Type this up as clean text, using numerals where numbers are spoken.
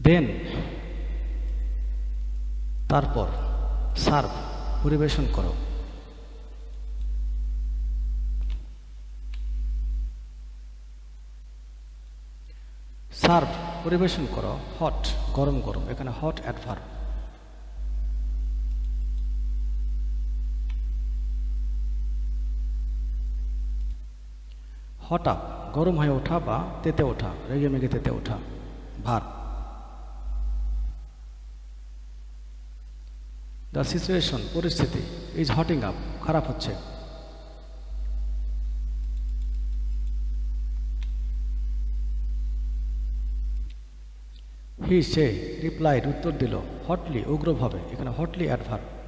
দেন তারপর সার্ভ পরিবেশন করো। সার্ভ পরিবেশন করো, হট গরম গরম, এখানে হট অ্যাডভার্ব। হট আপ গরম হয়ে ওঠা বা তেতে ওঠা, রেগে মেগে তেতে ওঠা, ভার্ব। দ্য সিচুয়েশন পরিস্থিতি ইজ হটিং আপ খারাপ হচ্ছে। হি সে রিপ্লাইড উত্তর দিল, হটলি উগ্রভাবে, এখানে হটলি অ্যাডভার্ব।